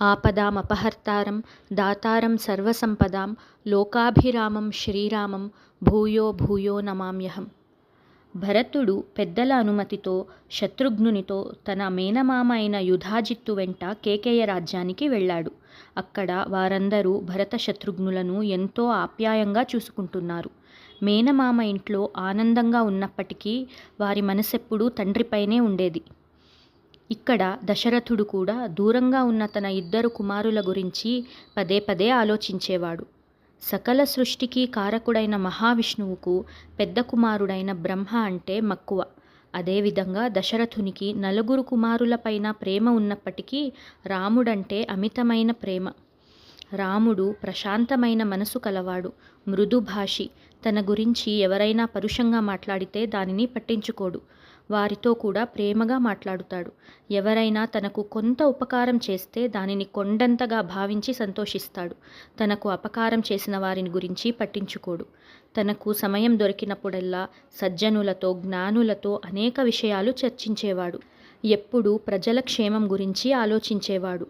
ఆపదామపహర్తారం దాతారం సర్వసంపదాం లోకాభిరామం శ్రీరామం భూయో భూయో నమామ్యహం. భరతుడు పెద్దల అనుమతితో శత్రుఘ్నునితో తన మేనమామ అయిన యుధాజిత్తు వెంట కేకయ రాజ్యానికి వెళ్ళాడు. అక్కడ వారందరూ భరత శత్రుఘ్నులను ఎంతో ఆప్యాయంగా చూసుకుంటున్నారు. మేనమామ ఇంట్లో ఆనందంగా ఉన్నప్పటికీ వారి మనసెప్పుడూ తండ్రిపైనే ఉండేది. ఇక్కడ దశరథుడు కూడా దూరంగా ఉన్న తన 2 కుమారుల గురించి పదే పదే ఆలోచించేవాడు. సకల సృష్టికి కారకుడైన మహావిష్ణువుకు పెద్ద కుమారుడైన బ్రహ్మ అంటే మక్కువ. అదేవిధంగా దశరథునికి 4 కుమారులపైన ప్రేమ ఉన్నప్పటికీ రాముడంటే అమితమైన ప్రేమ. రాముడు ప్రశాంతమైన మనసు కలవాడు, మృదుభాషి. తన గురించి ఎవరైనా పరుషంగా మాట్లాడితే దానిని పట్టించుకోడు. వారితో కూడా ప్రేమగా మాట్లాడుతాడు. ఎవరైనా తనకు కొంత ఉపకారం చేస్తే దానిని కొండంతగా భావించి సంతోషిస్తాడు. తనకు అపకారం చేసిన వారిని గురించి పట్టించుకోడు. తనకు సమయం దొరికినప్పుడల్లా సజ్జనులతో జ్ఞానులతో అనేక విషయాలు చర్చించేవాడు. ఎప్పుడూ ప్రజల క్షేమం గురించి ఆలోచించేవాడు.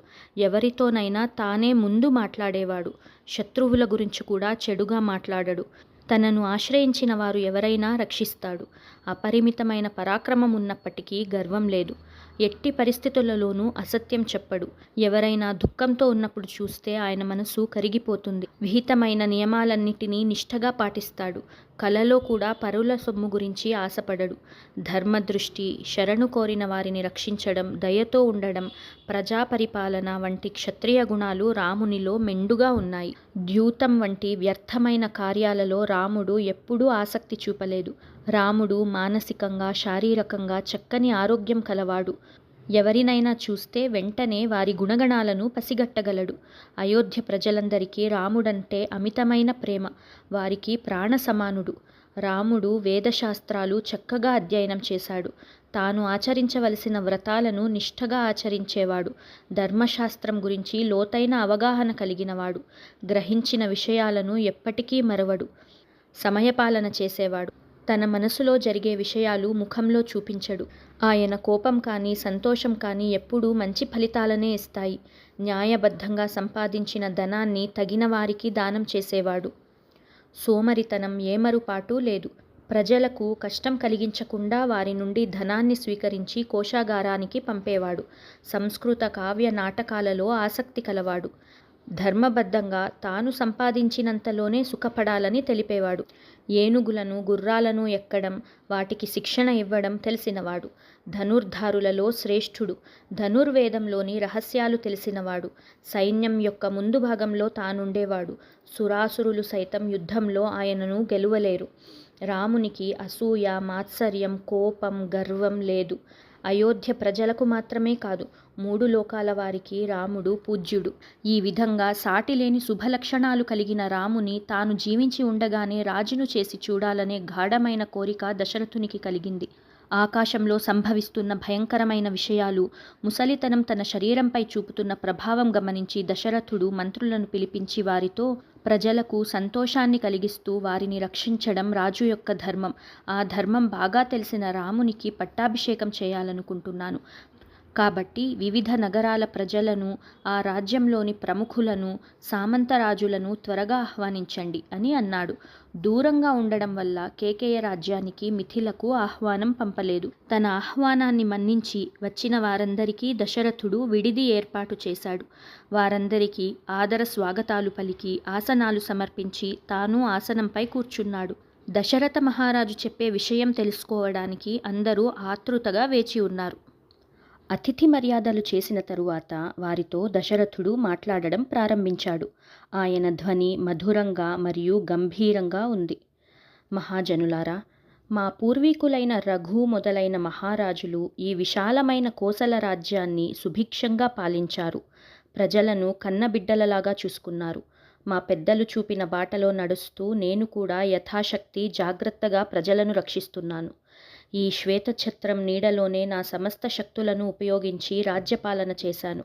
ఎవరితోనైనా తానే ముందు మాట్లాడేవాడు. శత్రువుల గురించి కూడా చెడుగా మాట్లాడడు. తనను ఆశ్రయించిన వారు ఎవరైనా రక్షిస్తాడు. అపరిమితమైన పరాక్రమం ఉన్నప్పటికీ గర్వం లేదు. ఎట్టి పరిస్థితులలోనూ అసత్యం చెప్పడు. ఎవరైనా దుఃఖంతో ఉన్నప్పుడు చూస్తే ఆయన మనసు కరిగిపోతుంది. విహితమైన నియమాలన్నిటినీ నిష్ఠగా పాటిస్తాడు. కలలో కూడా పరుల సొమ్ము గురించి ఆశపడడు. ధర్మదృష్టి, శరణు కోరిన వారిని రక్షించడం, దయతో ఉండడం, ప్రజాపరిపాలన వంటి క్షత్రియ గుణాలు రామునిలో మెండుగా ఉన్నాయి. ద్యూతం వంటి వ్యర్థమైన కార్యాలలో రాముడు ఎప్పుడూ ఆసక్తి చూపలేదు. రాముడు మానసికంగా, శారీరకంగా చక్కని ఆరోగ్యం కలవాడు. ఎవరినైనా చూస్తే వెంటనే వారి గుణగణాలను పసిగట్టగలడు. అయోధ్య ప్రజలందరికీ రాముడంటే అమితమైన ప్రేమ. వారికి ప్రాణ సమానుడు. రాముడు వేదశాస్త్రాలు చక్కగా అధ్యయనం చేశాడు. తాను ఆచరించవలసిన వ్రతాలను నిష్ఠగా ఆచరించేవాడు. ధర్మశాస్త్రం గురించి లోతైన అవగాహన కలిగినవాడు. గ్రహించిన విషయాలను ఎప్పటికీ మరవడు. సమయపాలన చేసేవాడు. తన మనసులో జరిగే విషయాలు ముఖంలో చూపించడు. ఆయన కోపం కానీ సంతోషం కానీ ఎప్పుడూ మంచి ఫలితాలనే ఇస్తాయి. న్యాయబద్ధంగా సంపాదించిన ధనాన్ని తగిన వారికి దానం చేసేవాడు. సోమరితనం ఏమరుపాటు లేదు. ప్రజలకు కష్టం కలిగించకుండా వారి నుండి ధనాన్ని స్వీకరించి కోశాగారానికి పంపేవాడు. సంస్కృత కావ్య నాటకాలలో ఆసక్తి కలవాడు. ధర్మబద్ధంగా తాను సంపాదించినంతలోనే సుఖపడాలని తెలిపేవాడు. ఏనుగులను, గుర్రాలను ఎక్కడం, వాటికి శిక్షణ ఇవ్వడం తెలిసినవాడు. ధనుర్ధారులలో శ్రేష్ఠుడు. ధనుర్వేదంలోని రహస్యాలు తెలిసినవాడు. సైన్యం యొక్క ముందు భాగంలో తానుండేవాడు. సురాసురులు సైతం యుద్ధంలో ఆయనను గెలువలేరు. రామునికి అసూయ, మాత్సర్యం, కోపం, గర్వం లేదు. అయోధ్య ప్రజలకు మాత్రమే కాదు, 3 లోకాల వారికి రాముడు పూజ్యుడు. ఈ విధంగా సాటిలేని శుభలక్షణాలు కలిగిన రాముని తాను జీవించి ఉండగానే రాజును చేసి చూడాలనే గాఢమైన కోరిక దశరథునికి కలిగింది. ఆకాశంలో సంభవిస్తున్న భయంకరమైన విషయాలు, ముసలితనం తన శరీరంపై చూపుతున్న ప్రభావం గమనించి దశరథుడు మంత్రులను పిలిపించి వారితో, ప్రజలకు సంతోషాన్ని కలిగిస్తూ వారిని రక్షించడం రాజు యొక్క ధర్మం. ఆ ధర్మం బాగా తెలిసిన రామునికి పట్టాభిషేకం చేయాలనుకుంటున్నాను. కాబట్టి వివిధ నగరాల ప్రజలను, ఆ రాజ్యంలోని ప్రముఖులను, సామంతరాజులను త్వరగా ఆహ్వానించండి అని అన్నాడు. దూరంగా ఉండడం వల్ల కేకయ రాజ్యానికి మిథిలకు ఆహ్వానం పంపలేదు. తన ఆహ్వానాన్ని మన్నించి వచ్చిన వారందరికీ దశరథుడు విడిది ఏర్పాటు చేశాడు. వారందరికీ ఆదర స్వాగతాలు పలికి ఆసనాలు సమర్పించి తాను ఆసనంపై కూర్చున్నాడు. దశరథ మహారాజు చెప్పే విషయం తెలుసుకోవడానికి అందరూ ఆతృతగా వేచి ఉన్నారు. అతిథి మర్యాదలు చేసిన తరువాత వారితో దశరథుడు మాట్లాడడం ప్రారంభించాడు. ఆయన ధ్వని మధురంగా మరియు గంభీరంగా ఉంది. మహాజనులారా, మా పూర్వీకులైన రఘు మొదలైన మహారాజులు ఈ విశాలమైన కోసల రాజ్యాన్ని సుభిక్షంగా పాలించారు. ప్రజలను కన్నబిడ్డలలాగా చూసుకున్నారు. మా పెద్దలు చూపిన బాటలో నడుస్తూ నేను కూడా యథాశక్తి జాగ్రత్తగా ప్రజలను రక్షిస్తున్నాను. ఈ శ్వేతఛత్రం నీడలోనే నా సమస్త శక్తులను ఉపయోగించి రాజ్యపాలన చేశాను.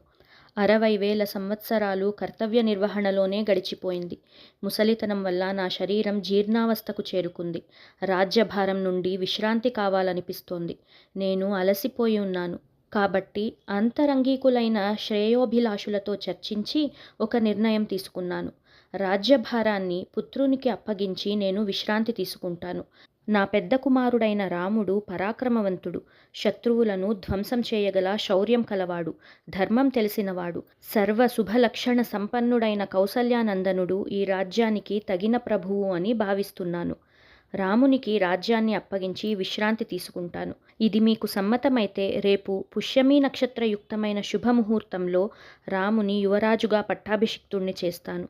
60,000 సంవత్సరాలు కర్తవ్య నిర్వహణలోనే గడిచిపోయింది. ముసలితనం వల్ల నా శరీరం జీర్ణావస్థకు చేరుకుంది. రాజ్యభారం నుండి విశ్రాంతి కావాలనిపిస్తోంది. నేను అలసిపోయి ఉన్నాను. కాబట్టి అంతరంగికులైన శ్రేయోభిలాషులతో చర్చించి ఒక నిర్ణయం తీసుకున్నాను. రాజ్యభారాన్ని పుత్రునికి అప్పగించి నేను విశ్రాంతి తీసుకుంటాను. నా పెద్ద కుమారుడైన రాముడు పరాక్రమవంతుడు, శత్రువులను ధ్వంసం చేయగల శౌర్యం కలవాడు, ధర్మం తెలిసినవాడు, సర్వ శుభలక్షణ సంపన్నుడైన కౌసల్యానందనుడు ఈ రాజ్యానికి తగిన ప్రభువు అని భావిస్తున్నాను. రామునికి రాజ్యాన్ని అప్పగించి విశ్రాంతి తీసుకుంటాను. ఇది మీకు సమ్మతమైతే రేపు పుష్యమీ నక్షత్రయుక్తమైన శుభముహూర్తంలో రాముని యువరాజుగా పట్టాభిషిక్తుణ్ణి చేస్తాను.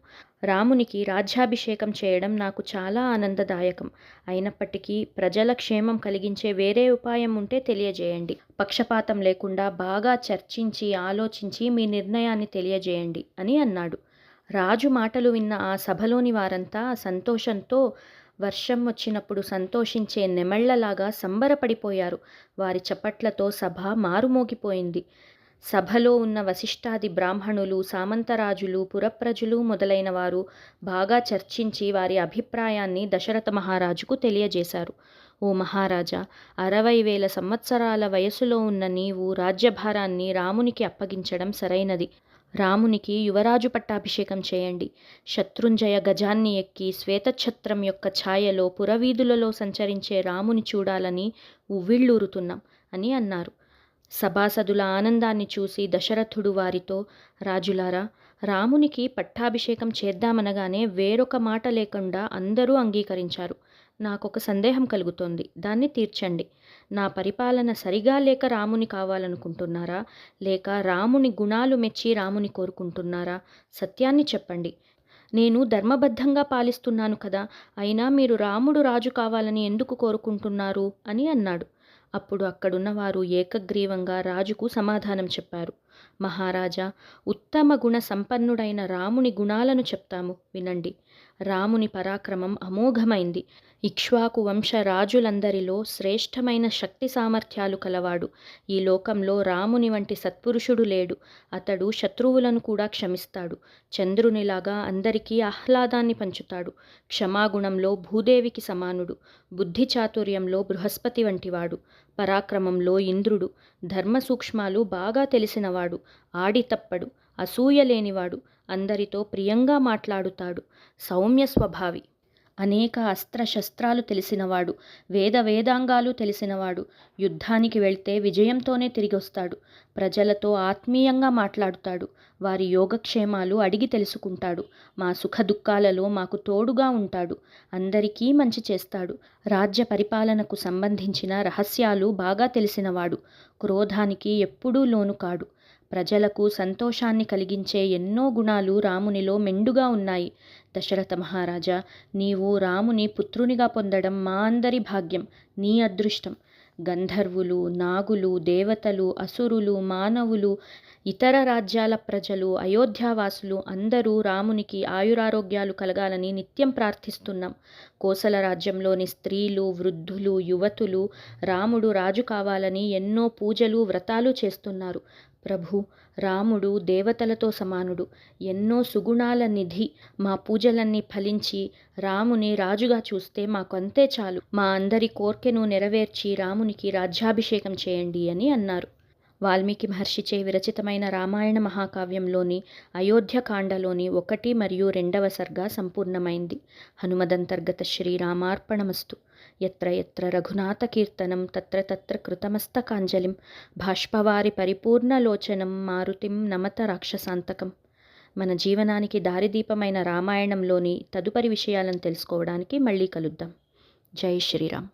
రామునికి రాజ్యాభిషేకం చేయడం నాకు చాలా ఆనందదాయకం. అయినప్పటికీ ప్రజల క్షేమం కలిగించే వేరే ఉపాయం ఉంటే తెలియజేయండి. పక్షపాతం లేకుండా బాగా చర్చించి ఆలోచించి మీ నిర్ణయాన్ని తెలియజేయండి అని అన్నాడు. రాజు మాటలు విన్న ఆ సభలోని వారంతా సంతోషంతో వర్షం వచ్చినప్పుడు సంతోషించే నెమళ్లలాగా సంబరపడిపోయారు. వారి చప్పట్లతో సభ మారుమోగిపోయింది. సభలో ఉన్న వశిష్ఠాది బ్రాహ్మణులు, సామంతరాజులు, పురప్రజలు మొదలైన వారు బాగా చర్చించి వారి అభిప్రాయాన్ని దశరథ మహారాజుకు తెలియజేశారు. ఓ మహారాజా, 60,000 సంవత్సరాల వయసులో ఉన్న నీవు రాజ్యభారాన్ని రామునికి అప్పగించడం సరైనది. రామునికి యువరాజు పట్టాభిషేకం చేయండి. శత్రుంజయ గజాన్ని ఎక్కి శ్వేతఛత్రం యొక్క ఛాయలో పురవీధులలో సంచరించే రాముని చూడాలని ఉవ్విళ్ళూరుతున్నాం అని అన్నారు. సభాసదుల ఆనందాన్ని చూసి దశరథుడు వారితో, రాజులారా, రామునికి పట్టాభిషేకం చేద్దామనగానే వేరొక మాట లేకుండా అందరూ అంగీకరించారు. నాకొక సందేహం కలుగుతోంది, దాన్ని తీర్చండి. నా పరిపాలన సరిగా లేక రాముని కావాలనుకుంటున్నారా, లేక రాముని గుణాలు మెచ్చి రాముని కోరుకుంటున్నారా? సత్యాన్ని చెప్పండి. నేను ధర్మబద్ధంగా పాలిస్తున్నాను కదా, అయినా మీరు రాముడు రాజు కావాలని ఎందుకు కోరుకుంటున్నారు అని అన్నాడు. అప్పుడు అక్కడున్న వారు ఏకగ్రీవంగా రాజుకు సమాధానం చెప్పారు. మహారాజా, ఉత్తమ గుణ సంపన్నుడైన రాముని గుణాలను చెప్తాము వినండి. రాముని పరాక్రమం అమోఘమైంది. ఇక్ష్వాకు వంశ రాజులందరిలో శ్రేష్టమైన శక్తి సామర్థ్యాలు కలవాడు. ఈ లోకంలో రాముని వంటి సత్పురుషుడు లేడు. అతడు శత్రువులను కూడా క్షమిస్తాడు. చంద్రునిలాగా అందరికీ ఆహ్లాదాన్ని పంచుతాడు. క్షమాగుణంలో భూదేవికి సమానుడు. బుద్ధి చాతుర్యంలో బృహస్పతి వంటివాడు. పరాక్రమంలో ఇంద్రుడు. ధర్మ సూక్ష్మాలు బాగా తెలిసినవాడు. ఆడి తప్పడు. అసూయ లేనివాడు. అందరితో ప్రియంగా మాట్లాడుతాడు. సౌమ్య స్వభావి. అనేక అస్త్రశస్త్రాలు తెలిసినవాడు. వేదాంగాలు తెలిసినవాడు. యుద్ధానికి వెళ్తే విజయంతోనే తిరిగొస్తాడు. ప్రజలతో ఆత్మీయంగా మాట్లాడుతాడు. వారి యోగక్షేమాలు అడిగి తెలుసుకుంటాడు. మా సుఖ దుఃఖాలలో మాకు తోడుగా ఉంటాడు. అందరికీ మంచి చేస్తాడు. రాజ్య పరిపాలనకు సంబంధించిన రహస్యాలు బాగా తెలిసినవాడు. క్రోధానికి ఎప్పుడూ లోను కాడు. ప్రజలకు సంతోషాన్ని కలిగించే ఎన్నో గుణాలు రామునిలో మెండుగా ఉన్నాయి. దశరథ మహారాజా, నీవు రాముని పుత్రునిగా పొందడం మా అందరి భాగ్యం, నీ అదృష్టం. గంధర్వులు, నాగులు, దేవతలు, అసురులు, మానవులు, ఇతర రాజ్యాల ప్రజలు, అయోధ్యావాసులు అందరూ రామునికి ఆయురారోగ్యాలు కలగాలని నిత్యం ప్రార్థిస్తున్నాం. కోసల రాజ్యంలోని స్త్రీలు, వృద్ధులు, యువతులు రాముడు రాజు కావాలని ఎన్నో పూజలు, వ్రతాలు చేస్తున్నారు. ప్రభు, రాముడు దేవతలతో సమానుడు, ఎన్నో సుగుణాల నిధి. మా పూజలన్నీ ఫలించి రాముని రాజుగా చూస్తే మాకు అంతే చాలు. మా అందరి కోర్కెను నెరవేర్చి రామునికి రాజ్యాభిషేకం చేయండి అని అన్నారు. వాల్మీకి మహర్షిచే విరచితమైన రామాయణ మహాకావ్యంలోని అయోధ్యకాండలోని 1 మరియు 2వ సర్గ సంపూర్ణమైంది. హనుమదంతర్గత శ్రీరామార్పణమస్తు. యత్ర యత్ర రఘునాథకీర్తనం తత్ర తత్ర కృతమస్తకాంజలిం బాష్పవారి పరిపూర్ణలోచనం మారుతిం నమత రాక్షసాంతకం. మన జీవనానికి దారిదీపమైన రామాయణంలోని తదుపరి విషయాలను తెలుసుకోవడానికి మళ్ళీ కలుద్దాం. జై శ్రీరామ్.